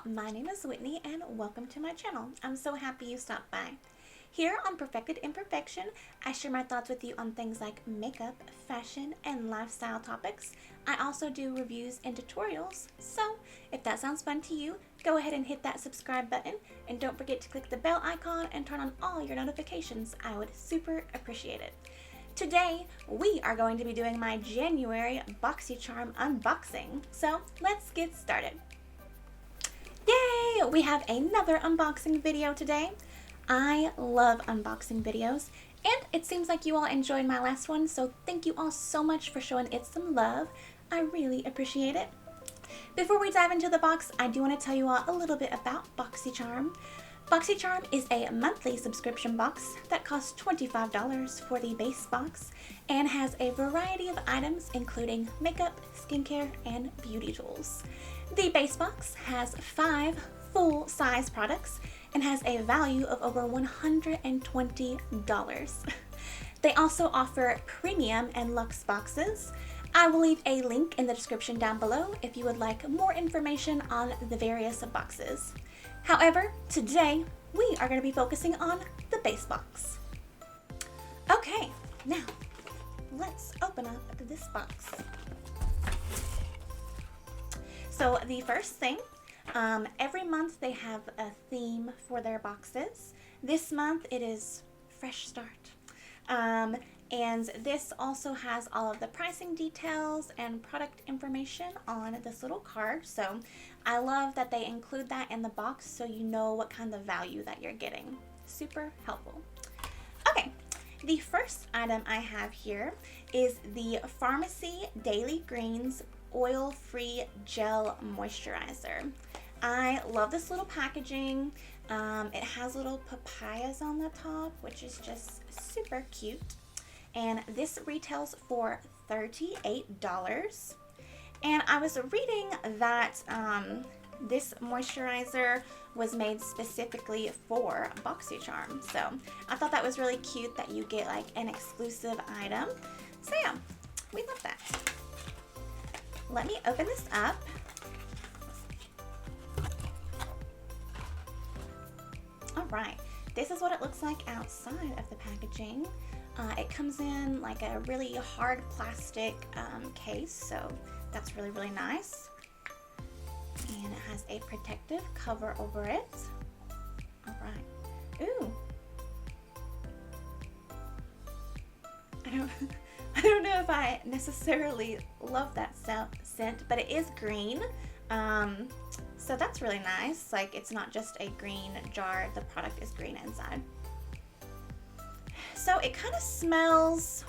my name is Whitney and welcome to my channel. I'm so happy you stopped by. Here on Perfected Imperfection, I share my thoughts with you on things like makeup, fashion, and lifestyle topics. I also do reviews and tutorials, so if that sounds fun to you, go ahead and hit that subscribe button and don't forget to click the bell icon and turn on all your notifications. I would super appreciate it. Today, we are going to be doing my January BoxyCharm unboxing, so let's get started. Yay! We have another unboxing video today. I love unboxing videos, and it seems like you all enjoyed my last one, so thank you all so much for showing it some love. I really appreciate it. Before we dive into the box, I do want to tell you all a little bit about BoxyCharm. BoxyCharm is a monthly subscription box that costs $25 for the base box and has a variety of items including makeup, skincare, and beauty tools. The base box has 5 full-size products and has a value of over $120. They also offer premium and luxe boxes. I will leave a link in the description down below if you would like more information on the various boxes. However, today we are going to be focusing on the base box. Okay, now let's open up this box. So the first thing, every month they have a theme for their boxes. This month it is Fresh Start. And this also has all of the pricing details and product information on this little card. So I love that they include that in the box so you know what kind of value that you're getting. Super helpful. Okay, the first item I have here is the Pharmacy Daily Greens Oil-Free Gel Moisturizer. I love this little packaging. It has little papayas on the top, which is just super cute. And this retails for $38. And I was reading that this moisturizer was made specifically for BoxyCharm. So I thought that was really cute that you get like an exclusive item. So yeah, we love that. Let me open this up. All right, this is what it looks like outside of the packaging. It comes in like a really hard plastic case, so that's really, really nice. And it has a protective cover over it. All right. Ooh. I don't know if I necessarily love that scent, but it is green. So that's really nice. Like, it's not just a green jar, the product is green inside. So it kind of smells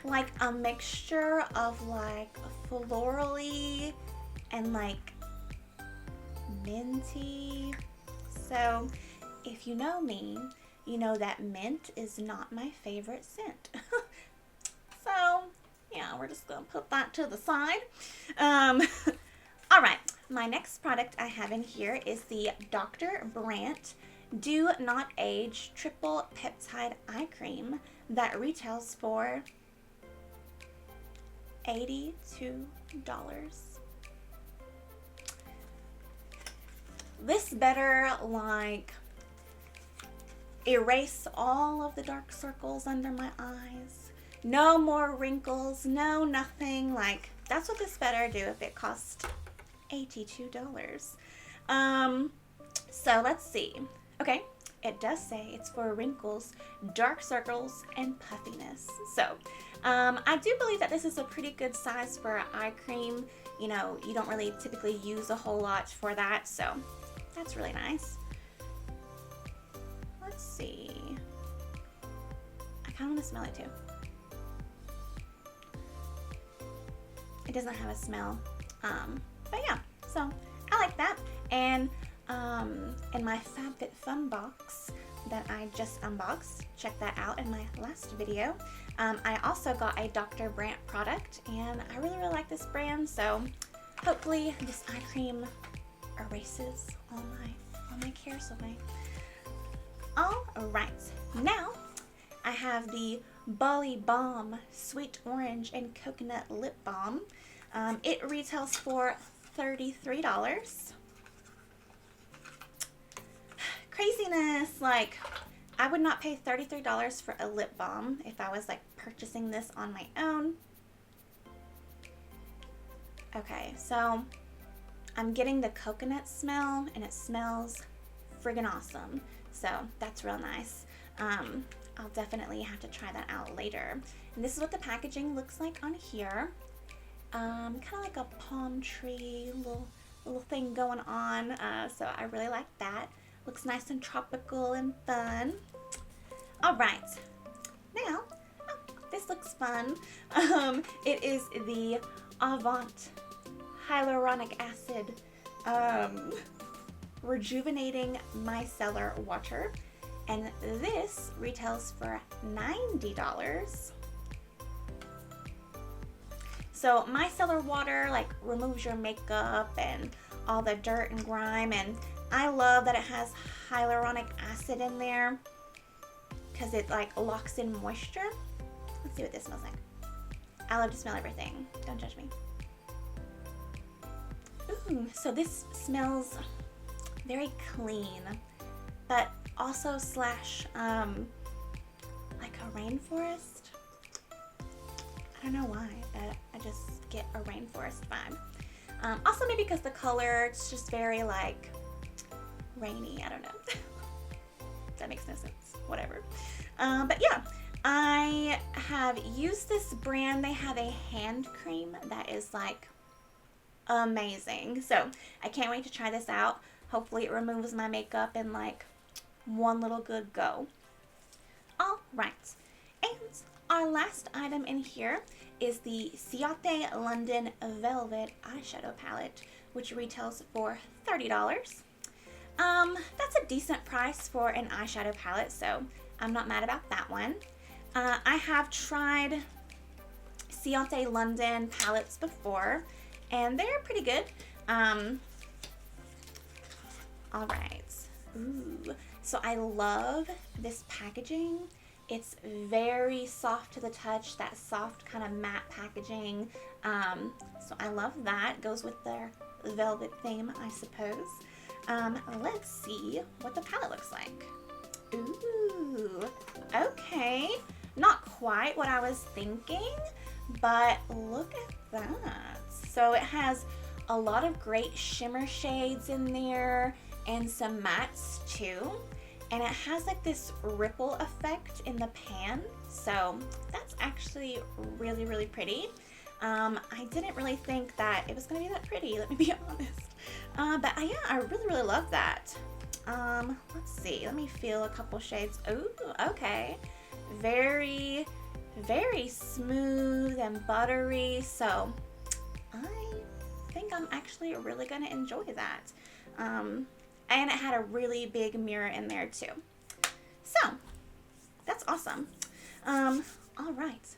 like a mixture of like florally and like minty. So if you know me, you know that mint is not my favorite scent. So yeah, we're just gonna put that to the side. All right, my next product I have in here is the Dr. Brandt Do Not Age Triple Peptide Eye Cream that retails for $82. This better like erase all of the dark circles under my eyes. No more wrinkles, no nothing. Like, that's what this better do if it costs $82. So let's see. Okay, it does say it's for wrinkles, dark circles, and puffiness. So I do believe that this is a pretty good size for eye cream. You know, you don't really typically use a whole lot for that, so that's really nice. Let's see. I kind of want to smell it too. It doesn't have a smell, but yeah, so I like that. And in my FabFitFun box that I just unboxed, check that out in my last video, I also got a Dr. Brandt product, and I really, really like this brand, so hopefully this eye cream erases all my cares away. All right, now I have the Bali Balm Sweet Orange and Coconut Lip Balm. It retails for $33. craziness. Like, I would not pay $33 for a lip balm if I was like purchasing this on my own. Okay, so I'm getting the coconut smell, and it smells friggin' awesome. So that's real nice. I'll definitely have to try that out later. And this is what the packaging looks like on here. Kind of like a palm tree little thing going on. So I really like that. Looks nice and tropical and fun. All right, now, this looks fun. It is the Avant Hyaluronic Acid Rejuvenating Micellar Water, and this retails for $90. So micellar water like removes your makeup and all the dirt and grime, and I love that it has hyaluronic acid in there because it like locks in moisture. Let's see what this smells like. I love to smell everything. Don't judge me. Ooh, so this smells very clean, but also slash like a rainforest. I don't know why, but I just get a rainforest vibe. Also maybe because the color, it's just very like rainy. I don't know. That makes no sense. Whatever. But yeah, I have used this brand. They have a hand cream that is like amazing. So I can't wait to try this out. Hopefully it removes my makeup in like one little good go. All right. And our last item in here is the Ciate London Velvet Eyeshadow Palette, which retails for $30. That's a decent price for an eyeshadow palette, so I'm not mad about that one. I have tried Ciate London palettes before, and they're pretty good. All right. Ooh. So I love this packaging. It's very soft to the touch, that soft kind of matte packaging. So I love that. Goes with their velvet theme, I suppose. Let's see what the palette looks like. Ooh, okay. Not quite what I was thinking, but look at that. So it has a lot of great shimmer shades in there and some mattes too. And it has like this ripple effect in the pan. So that's actually really, really pretty. I didn't really think that it was gonna be that pretty, let me be honest. But yeah, I really, really love that. Let's see, let me feel a couple shades. Ooh, okay. Very, very smooth and buttery. So I think I'm actually really gonna enjoy that. And it had a really big mirror in there too. So that's awesome. All right.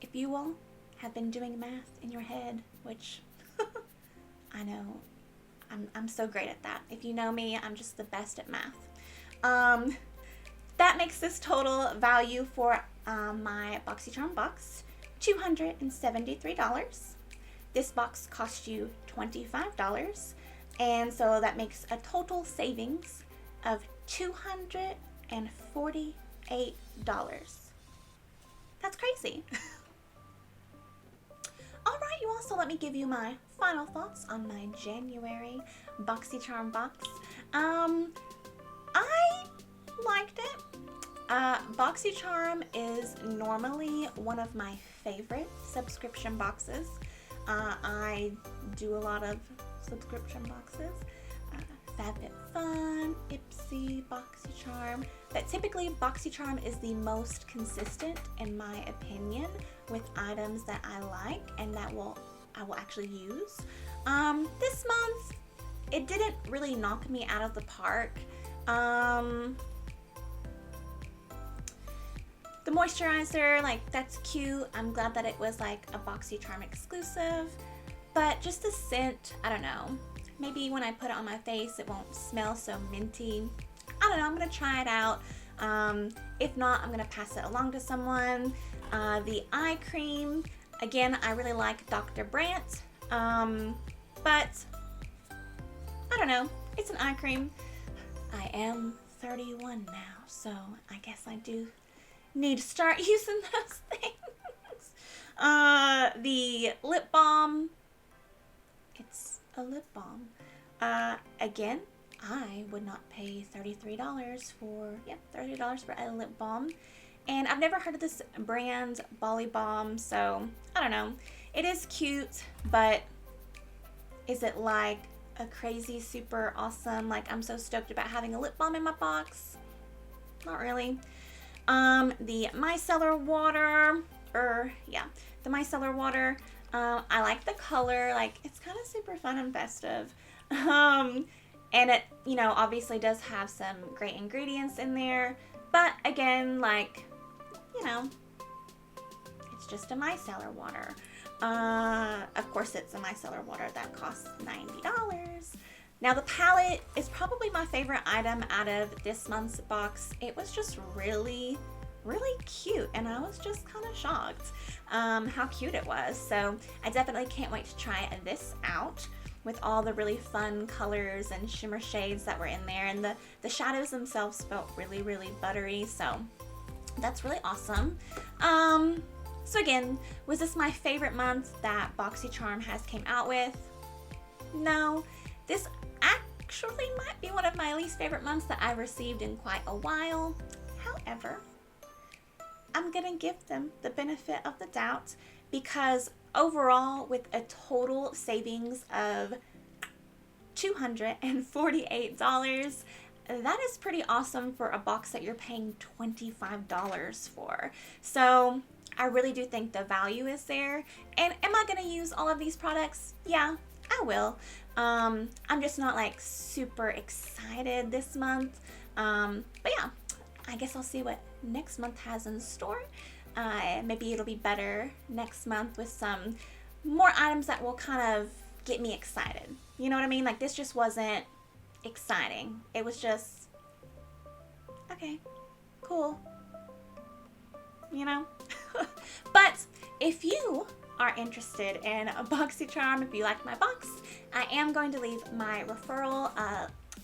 If you all have been doing math in your head, which I know I'm so great at that. If you know me, I'm just the best at math. That makes this total value for my BoxyCharm box $273. This box cost you $25. And so that makes a total savings of $248. That's crazy. All right, you also let me give you my final thoughts on my January BoxyCharm box. I liked it. BoxyCharm is normally one of my favorite subscription boxes. I do a lot of subscription boxes, FabFitFun, Ipsy, BoxyCharm, but typically BoxyCharm is the most consistent in my opinion with items that I like and that I will actually use. This month it didn't really knock me out of the park. The moisturizer, like, that's cute. I'm glad that it was like a BoxyCharm exclusive. But just the scent, I don't know. Maybe when I put it on my face, it won't smell so minty. I don't know, I'm gonna try it out. If not, I'm gonna pass it along to someone. The eye cream, again, I really like Dr. Brandt. But, I don't know, it's an eye cream. I am 31 now, so I guess I do need to start using those things. The lip balm. It's a lip balm. Again, I would not pay $33 for, $30 for a lip balm. And I've never heard of this brand, Bali Balm, so I don't know. It is cute, but is it like a crazy, super awesome, like I'm so stoked about having a lip balm in my box? Not really. The micellar water, the micellar water. I like the color, like it's kind of super fun and festive. And it, obviously does have some great ingredients in there, but again, like, it's just a micellar water. Of course, it's a micellar water that costs $90. Now, the palette is probably my favorite item out of this month's box. It was just really, really cute, and I was just kind of shocked how cute it was. So I definitely can't wait to try this out with all the really fun colors and shimmer shades that were in there, and the shadows themselves felt really, really buttery, so that's really awesome. So again, was this my favorite month that BoxyCharm has came out with? No. This actually might be one of my least favorite months that I've received in quite a while. However, I'm gonna give them the benefit of the doubt, because overall, with a total savings of $248, that is pretty awesome for a box that you're paying $25 for. So I really do think the value is there. And am I gonna use all of these products? Yeah, I will. I'm just not like super excited this month. But yeah, I guess I'll see what next month has in store. Maybe it'll be better next month with some more items that will kind of get me excited. You know what I mean? Like, this just wasn't exciting. It was just, okay, cool. But if you are interested in a BoxyCharm, if you like my box, I am going to leave my referral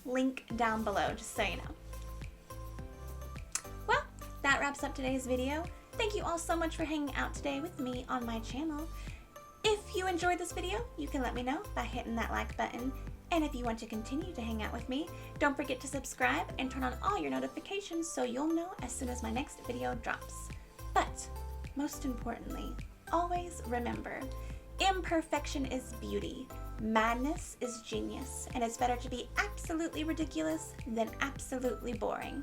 link down below, just so you know. Well, that wraps up today's video. Thank you all so much for hanging out today with me on my channel. If you enjoyed this video, you can let me know by hitting that like button. And if you want to continue to hang out with me, don't forget to subscribe and turn on all your notifications so you'll know as soon as my next video drops. But most importantly, always remember, imperfection is beauty, madness is genius, and it's better to be absolutely ridiculous than absolutely boring.